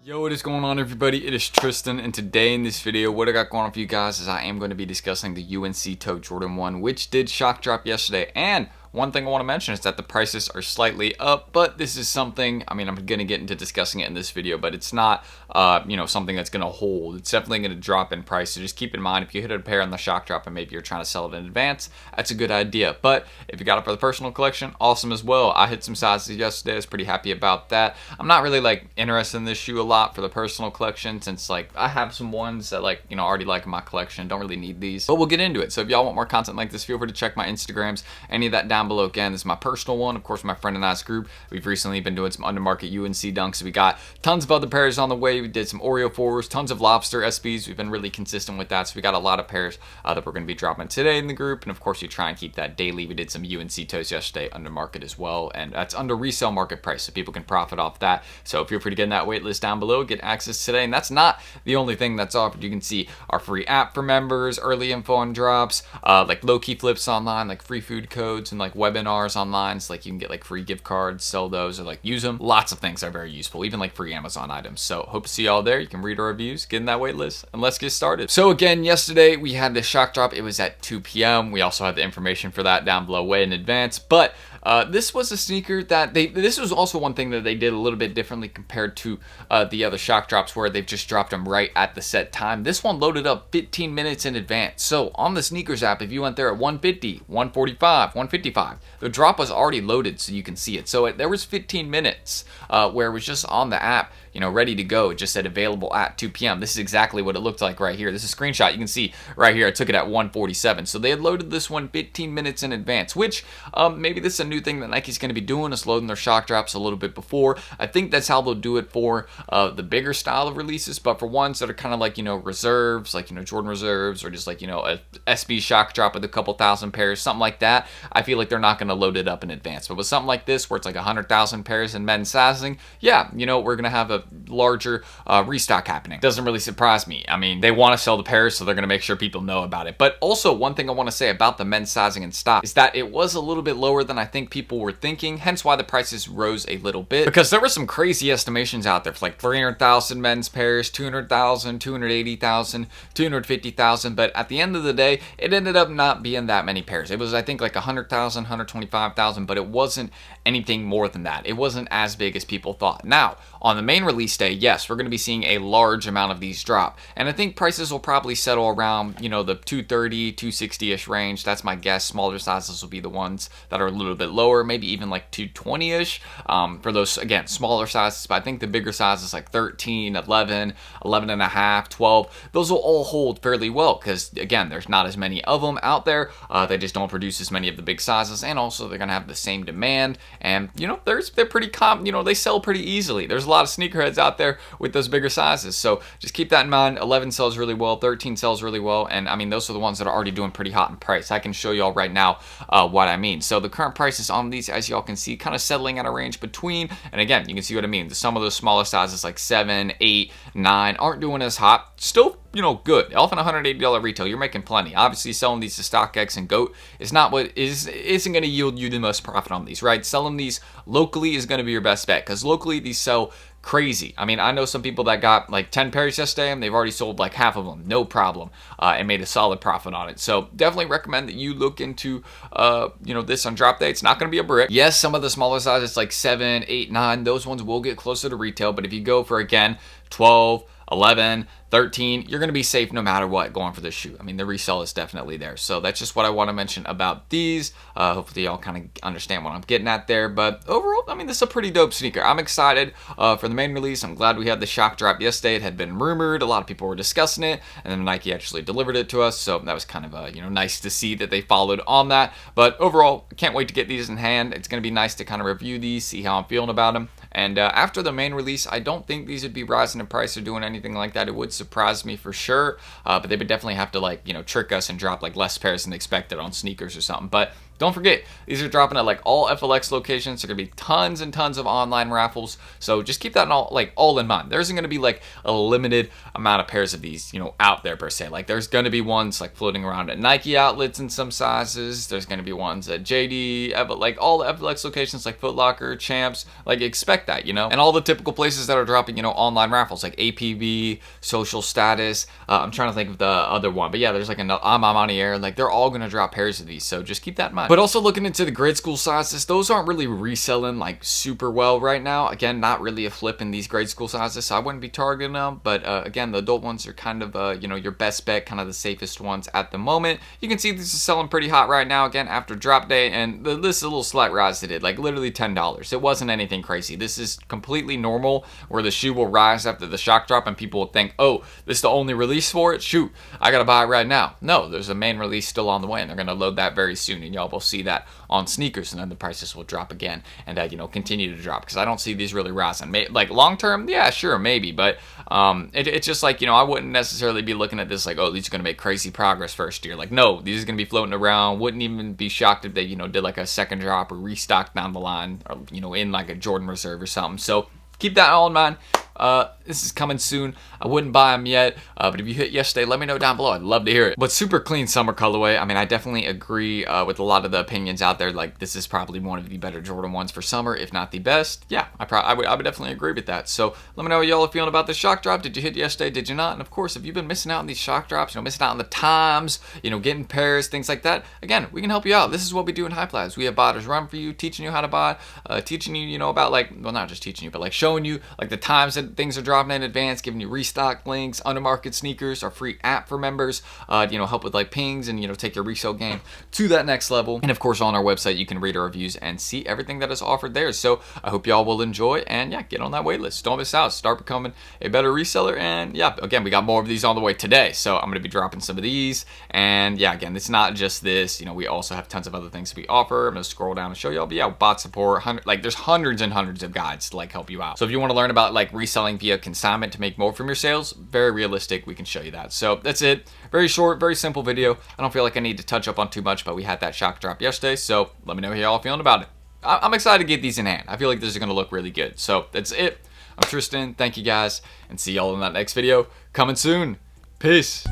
Yo, what is going on, everybody? It is Tristan, and today in this video, what I got going on for you guys is I am going to be discussing the UNC Toe Jordan 1, which did shock drop yesterday. And one thing I want to mention is that the prices are slightly up, but this is something, I'm going to get into discussing it in this video, but it's not, something that's going to hold. It's definitely going to drop in price, so just keep in mind, if you hit a pair on the shock drop and maybe you're trying to sell it in advance, that's a good idea. But if you got it for the personal collection, awesome as well. I hit some sizes yesterday. I was pretty happy about that. I'm not really, interested in this shoe a lot for the personal collection, since, I have some ones that, already like in my collection. Don't really need these, but we'll get into it. So if y'all want more content like this, feel free to check my Instagrams, any of that down below. Again, this is my personal one. Of course, my friend and I's group, we've recently been doing some undermarket UNC dunks. We got tons of other pairs on the way. We did some Oreo 4s, tons of lobster SBs. We've been really consistent with that, so we got a lot of pairs that we're going to be dropping today in the group. And of course, you try and keep that daily. We did some UNC toes yesterday undermarket as well, and that's under resale market price, so people can profit off that. So feel free to get in that waitlist down below, get access today. And that's not the only thing that's offered. You can see our free app for members, early info on drops, low-key flips online, free food codes, and webinars online, so you can get free gift cards, sell those, or use them. Lots of things are very useful, even free Amazon items. So hope to see y'all there. You can read our reviews, get in that wait list, and let's get started. So again, yesterday we had the shock drop. It was at 2 p.m. We also had the information for that down below way in advance, but this was a sneaker that this was also one thing that they did a little bit differently compared to the other shock drops, where they've just dropped them right at the set time. This one loaded up 15 minutes in advance. So on the Snkrs app, if you went there at 1:50, 1:45, 1:55, the drop was already loaded, so you can see it. So there was 15 minutes where it was just on the app, ready to go. It just said available at 2 p.m. This is exactly what it looked like right here. This is a screenshot. You can see right here, I took it at 1:47. So they had loaded this one 15 minutes in advance, which maybe this is a new thing that Nike's going to be doing, is loading their shock drops a little bit before. I think that's how they'll do it for the bigger style of releases, but for ones that are kind of reserves, Jordan reserves, or just a SB shock drop with a couple thousand pairs, something like that, I feel like they're not going to load it up in advance. But with something like this, where it's 100,000 pairs in men's sizing, yeah, we're going to have a larger restock happening. Doesn't really surprise me. I mean, they want to sell the pairs, so they're going to make sure people know about it. But also, one thing I want to say about the men's sizing in stock is that it was a little bit lower than I think people were thinking, hence why the prices rose a little bit, because there were some crazy estimations out there for 300,000 men's pairs, 200,000, 280,000, 250,000, but at the end of the day, it ended up not being that many pairs. It was, I think, 100,000, 125,000, but it wasn't anything more than that. It wasn't as big as people thought. Now, on the main release day, yes, we're going to be seeing a large amount of these drop, and I think prices will probably settle around, the 230, 260-ish range. That's my guess. Smaller sizes will be the ones that are a little bit lower, maybe even 220-ish for those, again, smaller sizes. But I think the bigger sizes 13, 11, 11 and a half, 12, those will all hold fairly well, because again, there's not as many of them out there. They just don't produce as many of the big sizes, and also they're going to have the same demand, and they're pretty they sell pretty easily. There's a lot of sneakerheads out there with those bigger sizes, so just keep that in mind. 11 sells really well, 13 sells really well, and I mean, those are the ones that are already doing pretty hot in price. I can show y'all right now what I mean. So the current prices on these, as y'all can see, kind of settling at a range between, and again, you can see what I mean. Some of those smaller sizes 7, 8, 9 aren't doing as hot. Still, good. Off an $180 retail, you're making plenty. Obviously, selling these to StockX and GOAT is not what isn't going to yield you the most profit on these, right? Selling these locally is going to be your best bet, because locally these sell crazy. I mean, I know some people that got 10 pairs yesterday, and they've already sold half of them, no problem, and made a solid profit on it. So definitely recommend that you look into, this on drop day. It's not going to be a brick. Yes, some of the smaller sizes 7, 8, 9, those ones will get closer to retail, but if you go for, again, 12, 11, 13, you're going to be safe no matter what going for this shoe. I mean, the resell is definitely there. So that's just what I want to mention about these. Hopefully y'all kind of understand what I'm getting at there. But overall, I mean, this is a pretty dope sneaker. I'm excited for the main release. I'm glad we had the shock drop yesterday. It had been rumored. A lot of people were discussing it, and then Nike actually delivered it to us. So that was kind of nice to see that they followed on that. But overall, can't wait to get these in hand. It's going to be nice to kind of review these, see how I'm feeling about them. And after the main release, I don't think these would be rising in price or doing anything like that. It would surprise me for sure, but they would definitely have to trick us and drop less pairs than expected on Snkrs or something. But don't forget, these are dropping at like all FLX locations. There are gonna be tons and tons of online raffles, so just keep that all in mind. There isn't gonna be like a limited amount of pairs of these, you know, out there per se. Like there's gonna be ones like floating around at Nike outlets in some sizes. There's gonna be ones at JD, like all the FLX locations like Foot Locker, Champs. Like expect that, you know, and all the typical places that are dropping, you know, online raffles like APB, Social Status. I'm trying to think of the other one, but yeah, there's like another Air. Like they're all gonna drop pairs of these, so just keep that in mind. But also looking into the grade school sizes, those aren't really reselling like super well right now. Again, not really a flip in these grade school sizes, so I wouldn't be targeting them. But again, the adult ones are kind of you know, your best bet, kind of the safest ones at the moment. You can see this is selling pretty hot right now. Again, after drop day, and this is a little slight rise to it, like literally $10. It wasn't anything crazy. This is completely normal, where the shoe will rise after the shock drop, and people will think, oh, this is the only release for it. Shoot, I gotta buy it right now. No, there's a main release still on the way, and they're gonna load that very soon, and y'all will see that on Snkrs, and then the prices will drop again, and you know, continue to drop, because I don't see these really rising. Like long term, yeah, sure, maybe, but it's just like, you know, I wouldn't necessarily be looking at this like, oh, these are gonna make crazy progress first year. Like, no, these are gonna be floating around. Wouldn't even be shocked if they, you know, did like a second drop or restock down the line, or you know, in like a Jordan Reserve or something. So keep that all in mind. This is coming soon. I wouldn't buy them yet, but if you hit yesterday, let me know down below. I'd love to hear it. But super clean summer colorway. I mean, I definitely agree with a lot of the opinions out there. Like, this is probably one of the better Jordan 1s for summer, if not the best. Yeah, I would definitely agree with that. So let me know what y'all are feeling about this shock drop. Did you hit yesterday? Did you not? And of course, if you've been missing out on these shock drops, you know, missing out on the times, you know, getting pairs, things like that, again, we can help you out. This is what we do in HYPELABS. We have buyers run for you, teaching you how to buy, teaching you, you know, about like, well, not just teaching you, but like showing you like the times that things are dropping in advance, giving you restock links, undermarket sneakers, our free app for members, you know, help with like pings, and you know, take your resale game to that next level. And of course, on our website, you can read our reviews and see everything that is offered there. So I hope y'all will enjoy, and yeah, get on that wait list. Don't miss out. Start becoming a better reseller. And yeah, again, we got more of these on the way today, so I'm going to be dropping some of these. And yeah, again, it's not just this. You know, we also have tons of other things we offer. I'm going to scroll down and show y'all. But yeah, bot support, like there's hundreds and hundreds of guides to like help you out. So if you want to learn about like reselling via consignment to make more from your sales, very realistic, we can show you that. So that's it. Very short, very simple video. I don't feel like I need to touch up on too much, but we had that shock drop yesterday, so let me know how y'all feeling about it. I'm excited to get these in hand. I feel like this is going to look really good. So that's it. I'm Tristan. Thank you guys, and see y'all in that next video coming soon. Peace.